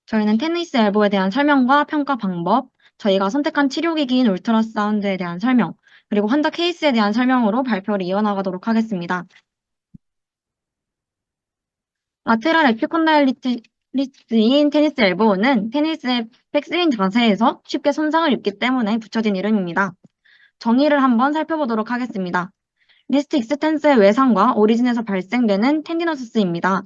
저희는 테니스 엘보에 대한 설명과 평가 방법, 저희가 선택한 치료기기인 울트라사운드에 대한 설명, 그리고 환자 케이스에 대한 설명으로 발표를 이어나가도록 하겠습니다. 라테랄 에피콘다일리티스인 테니스 엘보는 테니스의 백스윙 자세에서 쉽게 손상을 입기 때문에 붙여진 이름입니다. 정의를 한번 살펴보도록 하겠습니다. 리스트 익스텐스의 외상과 오리진에서 발생되는 텐디노시스입니다.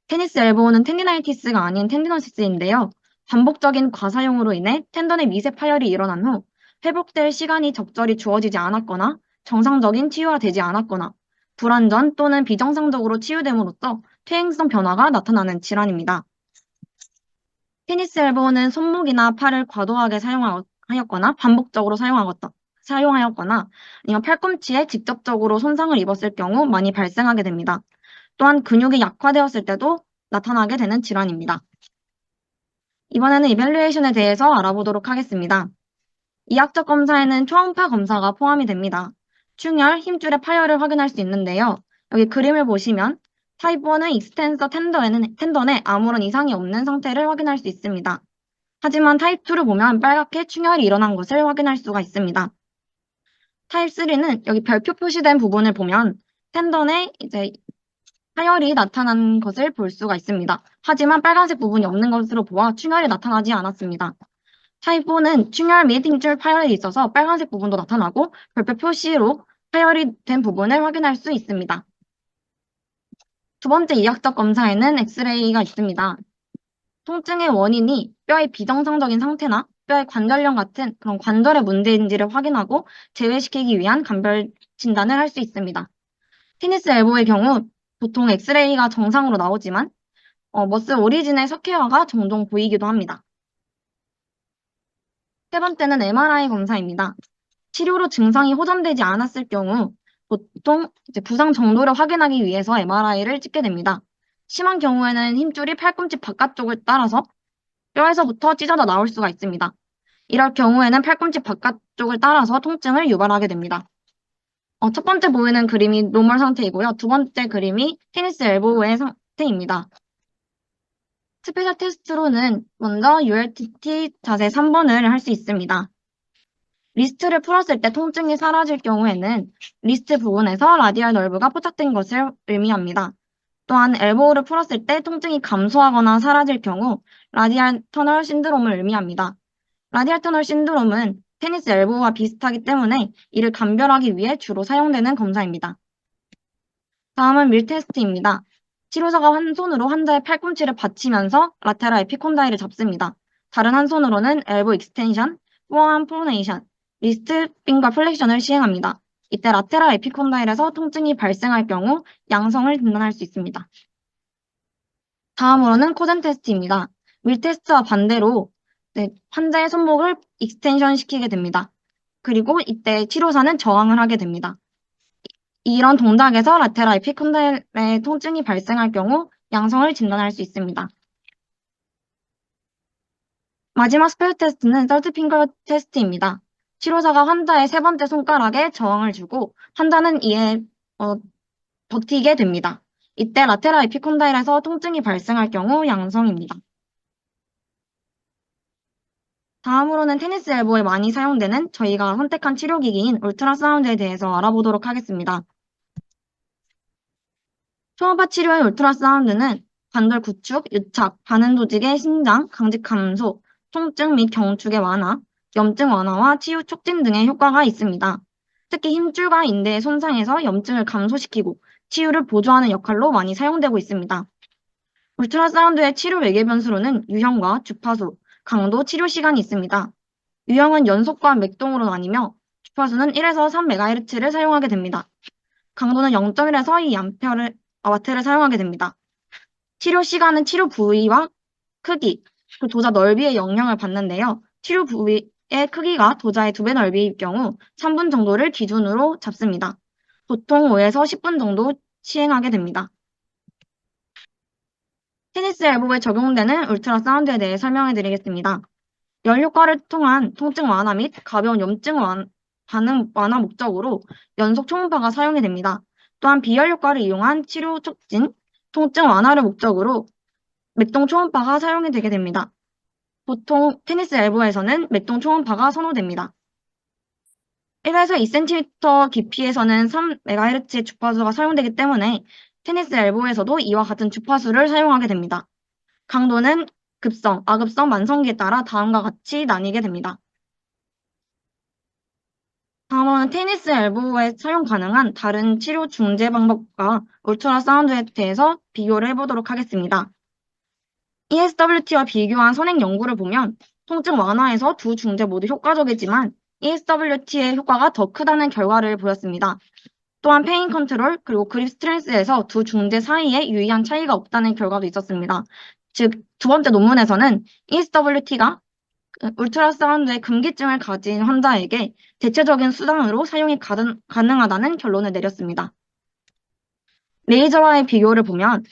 테니스 엘보는 텐디나이티스가 아닌 텐디노시스인데요. 반복적인 과사용으로 인해 텐던의 미세 파열이 일어난 후 회복될 시간이 적절히 주어지지 않았거나 정상적인 치유가 되지 않았거나 불완전 또는 비정상적으로 치유됨으로써 퇴행성 변화가 나타나는 질환입니다. 테니스 엘보는 손목이나 팔을 과도하게 사용하였거나 반복적으로 사용하였거나 아니면 팔꿈치에 직접적으로 손상을 입었을 경우 많이 발생하게 됩니다. 또한 근육이 약화되었을 때도 나타나게 되는 질환입니다. 이번에는 이밸류에이션에 대해서 알아보도록 하겠습니다. 이학적 검사에는 초음파 검사가 포함이 됩니다. 충혈, 힘줄의 파열을 확인할 수 있는데요. 여기 그림을 보시면 타입 1의 익스텐서 텐던에 아무런 이상이 없는 상태를 확인할 수 있습니다. 하지만 타입 2를 보면 빨갛게 충혈이 일어난 것을 확인할 수가 있습니다. 타입 3는 여기 별표 표시된 부분을 보면 텐던에 이제 파열이 나타난 것을 볼 수가 있습니다. 하지만 빨간색 부분이 없는 것으로 보아 충혈이 나타나지 않았습니다. 타입 4는 충혈 및 힘줄 파열이 있어서 빨간색 부분도 나타나고 별표 표시로 파열이 된 부분을 확인할 수 있습니다. 두 번째 이학적 검사에는 엑스레이가 있습니다. 통증의 원인이 뼈의 비정상적인 상태나 뼈의 관절염 같은 그런 관절의 문제인지를 확인하고 제외시키기 위한 감별 진단을 할 수 있습니다. 테니스 엘보의 경우 보통 엑스레이가 정상으로 나오지만 머스 오리진의 석회화가 종종 보이기도 합니다. 세 번째는 MRI 검사입니다. 치료로 증상이 호전되지 않았을 경우 보통 이제 부상 정도를 확인하기 위해서 MRI를 찍게 됩니다. 심한 경우에는 힘줄이 팔꿈치 바깥쪽을 따라서 뼈에서부터 찢어져 나올 수가 있습니다. 이럴 경우에는 팔꿈치 바깥쪽을 따라서 통증을 유발하게 됩니다. 첫 번째 보이는 그림이 노멀 상태이고요. 두 번째 그림이 테니스 엘보의 상태입니다. 스페셜 테스트로는 먼저 ULTT 자세 3번을 할 수 있습니다. 리스트를 풀었을 때 통증이 사라질 경우에는 리스트 부분에서 라디알 널브가 포착된 것을 의미합니다. 또한 엘보우를 풀었을 때 통증이 감소하거나 사라질 경우 라디알 터널 신드롬을 의미합니다. 라디알 터널 신드롬은 테니스 엘보우와 비슷하기 때문에 이를 감별하기 위해 주로 사용되는 검사입니다. 다음은 밀 테스트입니다. 치료자가 한 손으로 환자의 팔꿈치를 받치면서 라테랄 에피콘다일을 잡습니다. 다른 한 손으로는 엘보 익스텐션, 포어암 프로네이션, 리스트 핑거 플렉션을 시행합니다. 이때 라테랄 에피콘다일에서 통증이 발생할 경우 양성을 진단할 수 있습니다. 다음으로는 코젠 테스트입니다. 밀 테스트와 반대로 환자의 손목을 익스텐션 시키게 됩니다. 그리고 이때 치료사는 저항을 하게 됩니다. 이런 동작에서 라테랄 에피콘다일의 통증이 발생할 경우 양성을 진단할 수 있습니다. 마지막 스페어 테스트는 썰트 핑거 테스트입니다. 치료사가 환자의 세 번째 손가락에 저항을 주고 환자는 이에 버티게 됩니다. 이때 라테랄 에피콘다일에서 통증이 발생할 경우 양성입니다. 다음으로는 테니스 엘보에 많이 사용되는 저희가 선택한 치료기기인 울트라사운드에 대해서 알아보도록 하겠습니다. 초음파 치료의 울트라사운드는 관절 구축, 유착, 반응 조직의 신장, 강직 감소, 통증 및 경축의 완화, 염증 완화와 치유 촉진 등의 효과가 있습니다. 특히 힘줄과 인대의 손상에서 염증을 감소시키고 치유를 보조하는 역할로 많이 사용되고 있습니다. 울트라사운드의 치료 외계 변수로는 유형과 주파수, 강도, 치료 시간이 있습니다. 유형은 연속과 맥동으로 나뉘며 주파수는 1에서 3MHz를 사용하게 됩니다. 강도는 0.1에서 2A와트를 사용하게 됩니다. 치료 시간은 치료 부위와 크기, 그 도자 넓이의 영향을 받는데요. 치료 부위의 크기가 도자의 2배 넓이일 경우 3분 정도를 기준으로 잡습니다. 보통 5에서 10분 정도 시행하게 됩니다. 테니스 엘보에 적용되는 울트라사운드에 대해 설명해 드리겠습니다. 열 효과를 통한 통증 완화 및 가벼운 염증 반응 완화 목적으로 연속 초음파가 사용이 됩니다. 또한 비열 효과를 이용한 치료 촉진, 통증 완화를 목적으로 맥동 초음파가 사용이 되게 됩니다. 보통 테니스 엘보에서는 맥동 초음파가 선호됩니다. 1에서 2cm 깊이에서는 3MHz의 주파수가 사용되기 때문에 테니스 엘보에서도 이와 같은 주파수를 사용하게 됩니다. 강도는 급성, 아급성, 만성기에 따라 다음과 같이 나뉘게 됩니다. 다음은 테니스 엘보에 사용 가능한 다른 치료 중재 방법과 울트라사운드에 대해서 비교를 해보도록 하겠습니다. ESWT와 비교한 선행 연구를 보면 통증 완화에서 두 중재 모두 효과적이지만 ESWT의 효과가 더 크다는 결과를 보였습니다. 또한 페인 컨트롤 그리고 그립 스트렝스에서 두 중재 사이에 유의한 차이가 없다는 결과도 있었습니다. 즉, 두 번째 논문에서는 ESWT가 울트라사운드의 금기증을 가진 환자에게 대체적인 수단으로 사용이 가능하다는 결론을 내렸습니다. 레이저와의 비교를 보면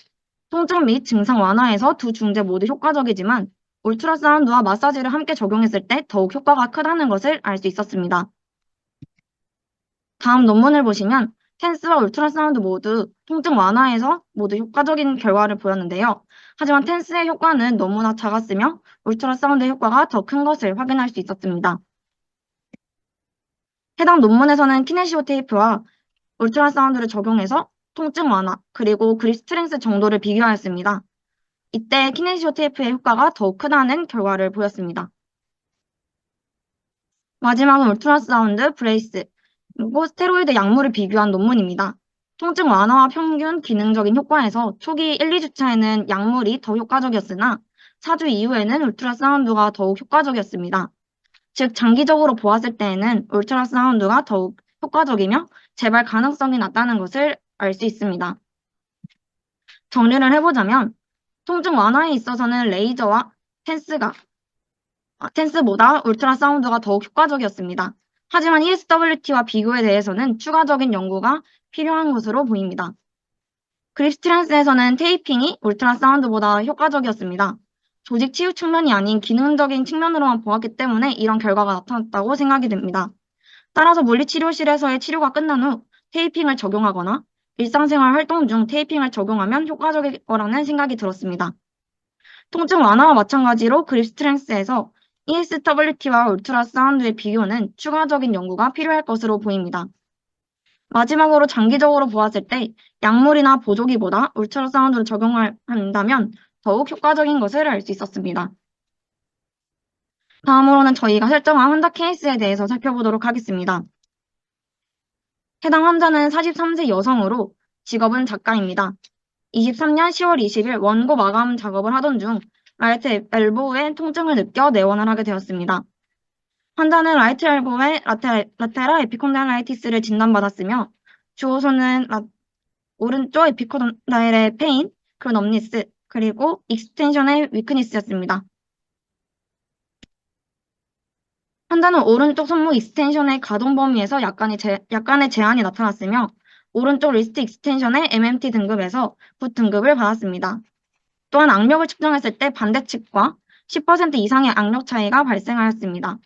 통증 및 증상 완화에서 두 중재 모두 효과적이지만 울트라사운드와 마사지를 함께 적용했을 때 더욱 효과가 크다는 것을 알 수 있었습니다. 다음 논문을 보시면 텐스와 울트라사운드 모두 통증 완화에서 모두 효과적인 결과를 보였는데요. 하지만 텐스의 효과는 너무나 작았으며 울트라사운드의 효과가 더 큰 것을 확인할 수 있었습니다. 해당 논문에서는 키네시오 테이프와 울트라사운드를 적용해서 통증 완화 그리고 그립 스트렝스 정도를 비교하였습니다. 이때 키네시오 테이프의 효과가 더욱 크다는 결과를 보였습니다. 마지막은 울트라사운드, 브레이스, 그리고 스테로이드 약물을 비교한 논문입니다. 통증 완화와 평균 기능적인 효과에서 초기 1, 2주차에는 약물이 더 효과적이었으나 4주 이후에는 울트라사운드가 더욱 효과적이었습니다. 즉, 장기적으로 보았을 때에는 울트라사운드가 더욱 효과적이며 재발 가능성이 낮다는 것을 알 수 있습니다. 정리를 해보자면 통증 완화에 있어서는 레이저와 텐스보다 울트라사운드가 더욱 효과적이었습니다. 하지만 ESWT와 비교에 대해서는 추가적인 연구가 필요한 것으로 보입니다. 그립 스트렝스에서는 테이핑이 울트라사운드보다 효과적이었습니다. 조직 치유 측면이 아닌 기능적인 측면으로만 보았기 때문에 이런 결과가 나타났다고 생각이 됩니다. 따라서 물리치료실에서의 치료가 끝난 후 테이핑을 적용하거나 일상생활 활동 중 테이핑을 적용하면 효과적일 거라는 생각이 들었습니다. 통증 완화와 마찬가지로 그립 스트렝스에서 ESWT와 울트라사운드의 비교는 추가적인 연구가 필요할 것으로 보입니다. 마지막으로 장기적으로 보았을 때 약물이나 보조기보다 울트라사운드를 적용한다면 더욱 효과적인 것을 알 수 있었습니다. 다음으로는 저희가 설정한 환자 케이스에 대해서 살펴보도록 하겠습니다. 해당 환자는 43세 여성으로 직업은 작가입니다. 23년 10월 20일 원고 마감 작업을 하던 중 라이트 엘보에 통증을 느껴 내원을 하게 되었습니다. 환자는 라이트 엘보에 라테랄 에피콘다일라이티스를 진단받았으며 주호소는 오른쪽 에피콘다일의 페인, 크로넘니스, 그리고 익스텐션의 위크니스였습니다. 환자는 오른쪽 손목 익스텐션의 가동 범위에서 약간의 제한이 나타났으며 오른쪽 리스트 익스텐션의 MMT 등급에서 굿 등급을 받았습니다. 또한 악력을 측정했을 때 반대측과 10% 이상의 악력 차이가 발생하였습니다.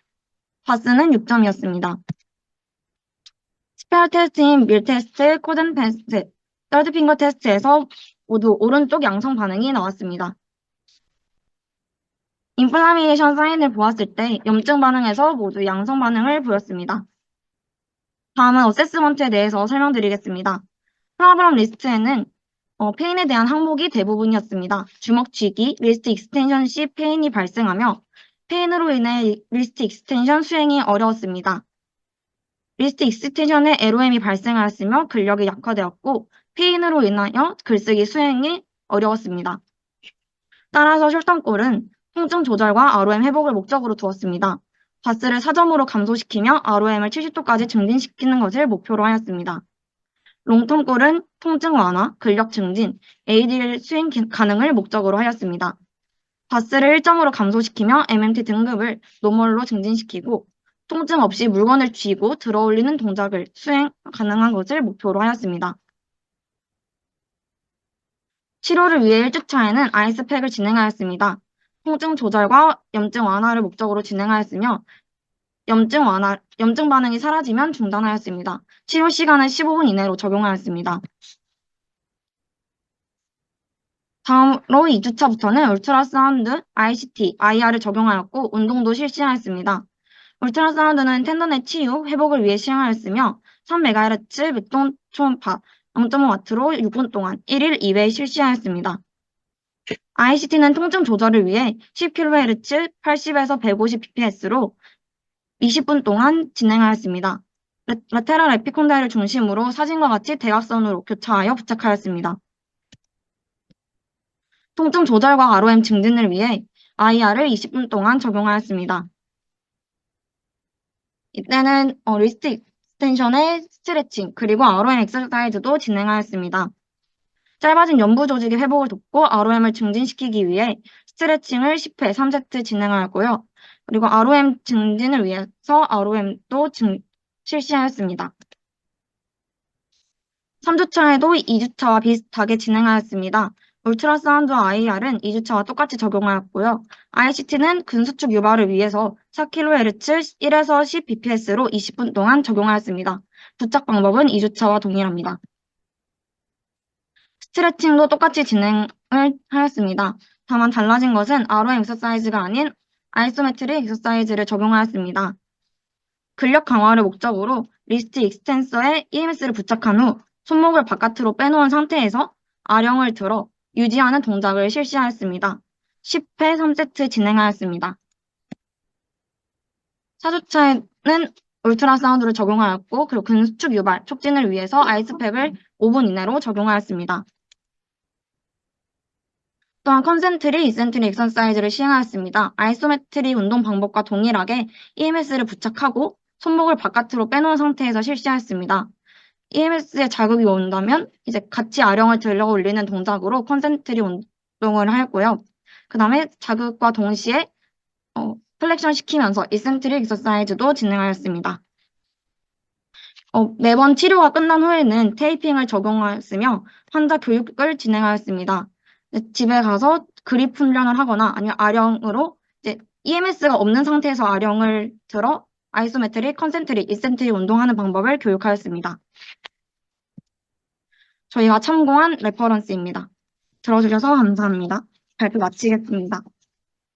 바스는 6점이었습니다. 스페어 테스트인 밀 테스트, 코덴 테스트, 서드 핑거 테스트에서 모두 오른쪽 양성 반응이 나왔습니다. 인플라미에이션 사인을 보았을 때 염증 반응에서 모두 양성 반응을 보였습니다. 다음은 어세스먼트에 대해서 설명드리겠습니다. 프로그램 리스트에는 페인에 대한 항목이 대부분이었습니다. 주먹 쥐기, 리스트 익스텐션 시 페인이 발생하며 페인으로 인해 리스트 익스텐션 수행이 어려웠습니다. 리스트 익스텐션에 LOM이 발생하였으며 근력이 약화되었고 페인으로 인하여 글쓰기 수행이 어려웠습니다. 따라서 숄턴골은 통증 조절과 ROM 회복을 목적으로 두었습니다. 바스를 4점으로 감소시키며 ROM을 70도까지 증진시키는 것을 목표로 하였습니다. 롱텀골은 통증 완화, 근력 증진, ADL 수행 가능을 목적으로 하였습니다. 바스를 1점으로 감소시키며 MMT 등급을 노멀로 증진시키고 통증 없이 물건을 쥐고 들어올리는 동작을 수행 가능한 것을 목표로 하였습니다. 치료를 위해 1주차에는 아이스팩을 진행하였습니다. 통증 조절과 염증 완화를 목적으로 진행하였으며 염증 반응이 사라지면 중단하였습니다. 치료 시간은 15분 이내로 적용하였습니다. 다음으로 2주차부터는 울트라사운드, ICT, IR을 적용하였고 운동도 실시하였습니다. 울트라사운드는 텐던의 치유, 회복을 위해 시행하였으며 3MHz 맥동 초음파 0.5W로 6분 동안 1일 2회 실시하였습니다. ICT는 통증 조절을 위해 10kHz 80에서 150bps로 20분 동안 진행하였습니다. 라테랄 에피콘다일을 중심으로 사진과 같이 대각선으로 교차하여 부착하였습니다. 통증 조절과 ROM 증진을 위해 IR을 20분 동안 적용하였습니다. 이때는 리스트 익스텐션의 스트레칭 그리고 ROM 엑서사이즈도 진행하였습니다. 짧아진 연부 조직의 회복을 돕고 ROM을 증진시키기 위해 스트레칭을 10회 3세트 진행하였고요. 그리고 ROM 증진을 위해서 ROM도 실시하였습니다. 3주차에도 2주차와 비슷하게 진행하였습니다. 울트라사운드와 IR은 2주차와 똑같이 적용하였고요. ICT는 근수축 유발을 위해서 4kHz 1에서 10bps로 20분 동안 적용하였습니다. 부착 방법은 2주차와 동일합니다. 스트레칭도 똑같이 진행을 하였습니다. 다만 달라진 것은 ROM 엑서사이즈가 아닌 아이소메트릭 엑서사이즈를 적용하였습니다. 근력 강화를 목적으로 리스트 익스텐서에 EMS를 부착한 후 손목을 바깥으로 빼놓은 상태에서 아령을 들어 유지하는 동작을 실시하였습니다. 10회 3세트 진행하였습니다. 4주차에는 울트라사운드를 적용하였고 그리고 근수축 유발, 촉진을 위해서 아이스팩을 5분 이내로 적용하였습니다. 또한 컨센트리, 이센트리 엑서사이즈를 시행하였습니다. 아이소메트리 운동 방법과 동일하게 EMS를 부착하고 손목을 바깥으로 빼놓은 상태에서 실시하였습니다. EMS에 자극이 온다면 이제 같이 아령을 들어 올리는 동작으로 컨센트리 운동을 하였고요. 그 다음에 자극과 동시에 플렉션 시키면서 이센트릭 엑서사이즈도 진행하였습니다. 매번 치료가 끝난 후에는 테이핑을 적용하였으며 환자 교육을 진행하였습니다. 집에 가서 그립 훈련을 하거나 아니면 아령으로 이제 EMS가 없는 상태에서 아령을 들어 아이소메트릭, 컨센트릭, 이센트릭 운동하는 방법을 교육하였습니다. 저희가 참고한 레퍼런스입니다. 들어주셔서 감사합니다. 발표 마치겠습니다.